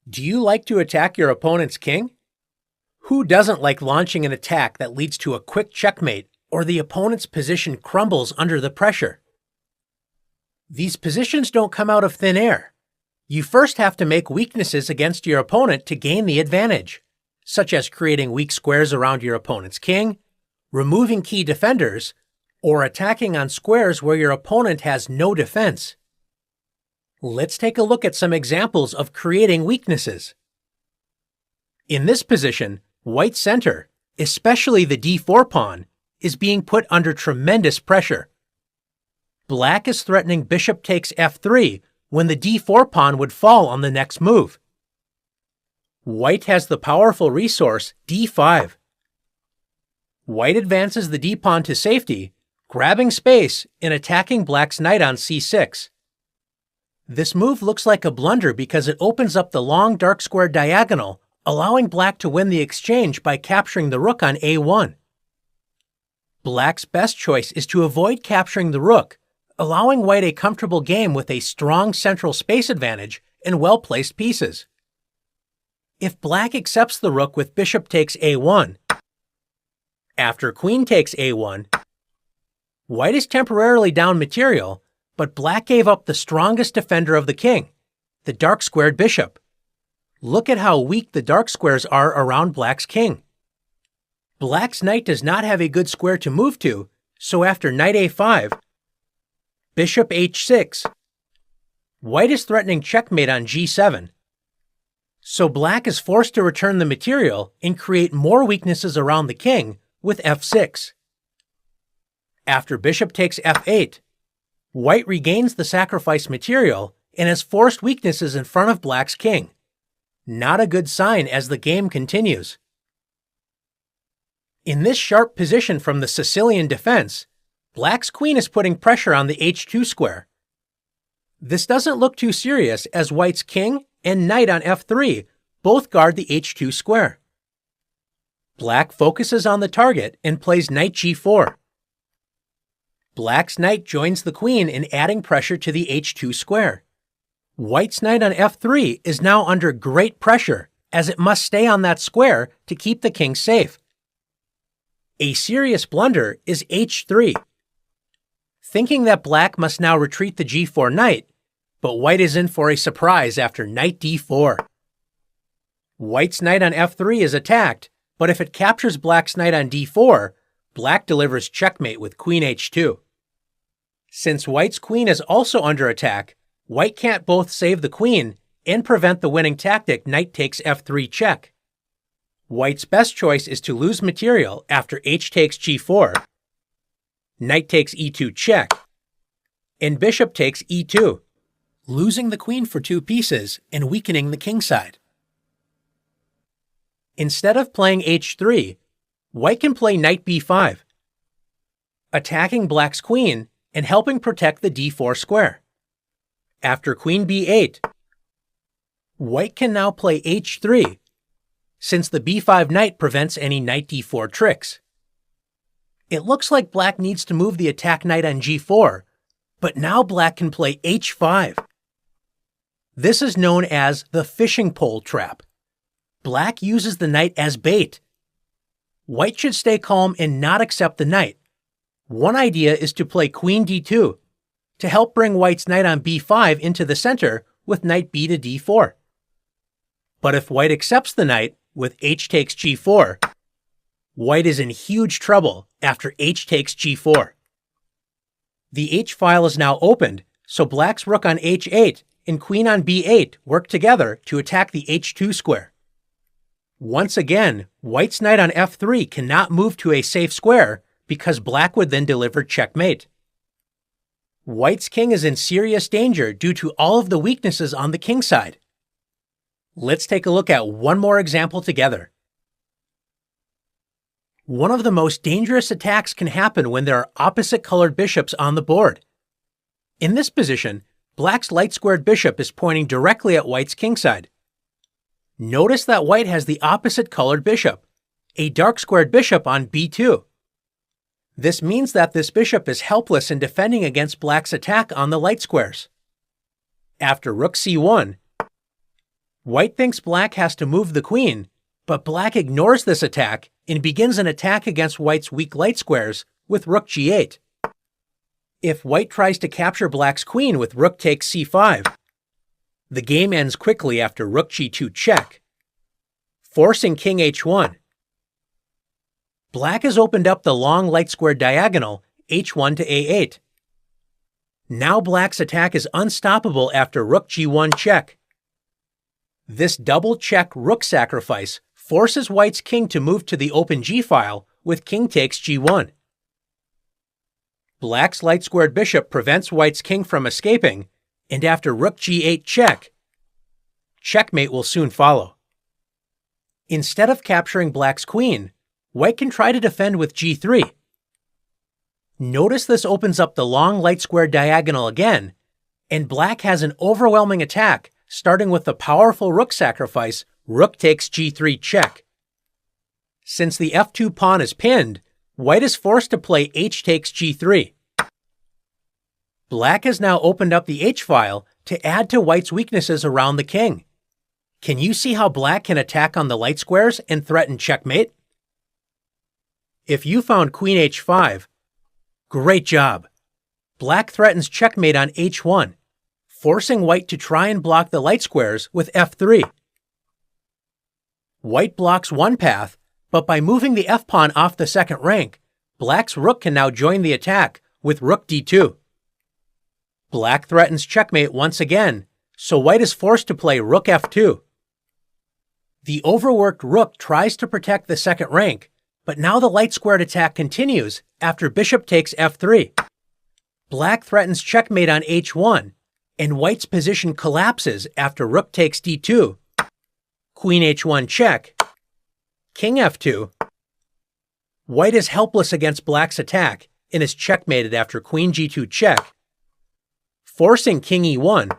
Do you like to attack your opponent's king? Who doesn't like launching an attack that leads to a quick checkmate or the opponent's position crumbles under the pressure? These positions don't come out of thin air. You first have to make weaknesses against your opponent to gain the advantage, such as creating weak squares around your opponent's king, removing key defenders, or attacking on squares where your opponent has no defense. Let's take a look at some examples of creating weaknesses. In this position, white's center, especially the d4 pawn, is being put under tremendous pressure. Black is threatening bishop takes f3 when the d4 pawn would fall on the next move. White has the powerful resource d5. White advances the d-pawn to safety, grabbing space and attacking black's knight on c6. This move looks like a blunder because it opens up the long dark square diagonal, allowing black to win the exchange by capturing the rook on a1. Black's best choice is to avoid capturing the rook, allowing white a comfortable game with a strong central space advantage and well-placed pieces. If black accepts the rook with bishop takes a1, after queen takes a1, white is temporarily down material, but black gave up the strongest defender of the king, the dark-squared bishop. Look at how weak the dark squares are around black's king. Black's knight does not have a good square to move to, so after knight a5, bishop h6, white is threatening checkmate on g7. So black is forced to return the material and create more weaknesses around the king with f6. After bishop takes f8, white regains the sacrificed material and has forced weaknesses in front of black's king. Not a good sign as the game continues. In this sharp position from the Sicilian defense, black's queen is putting pressure on the h2 square. This doesn't look too serious as white's king and knight on f3 both guard the h2 square. Black focuses on the target and plays knight g4. Black's knight joins the queen in adding pressure to the h2 square. White's knight on f3 is now under great pressure as it must stay on that square to keep the king safe. A serious blunder is h3. Thinking that black must now retreat the g4 knight, but white is in for a surprise after knight d4. White's knight on f3 is attacked, but if it captures black's knight on d4, black delivers checkmate with queen h2. Since white's queen is also under attack, white can't both save the queen and prevent the winning tactic knight takes f3 check. White's best choice is to lose material after h takes g4, knight takes e2 check, and bishop takes e2, losing the queen for 2 pieces and weakening the king side. Instead of playing h3, white can play knight b5, attacking black's queen and helping protect the d4 square. After queen b8, white can now play h3, since the b5 knight prevents any knight d4 tricks. It looks like black needs to move the attack knight on g4, but now black can play h5. This is known as the fishing pole trap. Black uses the knight as bait. White should stay calm and not accept the knight. One idea is to play queen d2 to help bring white's knight on b5 into the center with knight b to d4. But if white accepts the knight with h takes g4, white is in huge trouble after h takes g4. The h file is now opened, so black's rook on h8 and queen on b8 work together to attack the h2 square. Once again, white's knight on f3 cannot move to a safe square because black would then deliver checkmate. White's king is in serious danger due to all of the weaknesses on the king side. Let's take a look at one more example together. One of the most dangerous attacks can happen when there are opposite colored bishops on the board. In this position, black's light-squared bishop is pointing directly at white's king side. Notice that white has the opposite colored bishop, a dark-squared bishop on b2. This means that this bishop is helpless in defending against black's attack on the light squares. After rook c1, White thinks black has to move the queen, but black ignores this attack and begins an attack against white's weak light squares with rook g8. If white tries to capture black's queen with rook takes c5, the game ends quickly after rook g2 check, forcing king h1. Black has opened up the long light square diagonal h1 to a8. Now black's attack is unstoppable after rook g1 check. This double check rook sacrifice forces white's king to move to the open g-file with king takes g1. Black's light squared bishop prevents white's king from escaping, and after rook g8 check, checkmate will soon follow. Instead of capturing black's queen, white can try to defend with g3. Notice this opens up the long light square diagonal again, and black has an overwhelming attack, starting with the powerful rook sacrifice, rook takes g3 check. Since the f2 pawn is pinned, white is forced to play h takes g3. Black has now opened up the h-file to add to white's weaknesses around the king. Can you see how black can attack on the light squares and threaten checkmate? If you found queen h5, great job! Black threatens checkmate on h1, forcing white to try and block the light squares with f3. White blocks one path, but by moving the f-pawn off the second rank, black's rook can now join the attack with rook d2. Black threatens checkmate once again, so white is forced to play rook f2. The overworked rook tries to protect the second rank, but now the light squared attack continues after bishop takes f3. Black threatens checkmate on h1, and white's position collapses after rook takes d2, queen h1 check, king f2. White is helpless against black's attack and is checkmated after queen g2 check, forcing king e1.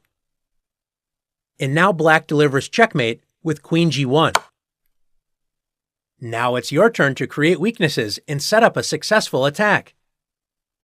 And now black delivers checkmate with queen g1. Now it's your turn to create weaknesses and set up a successful attack.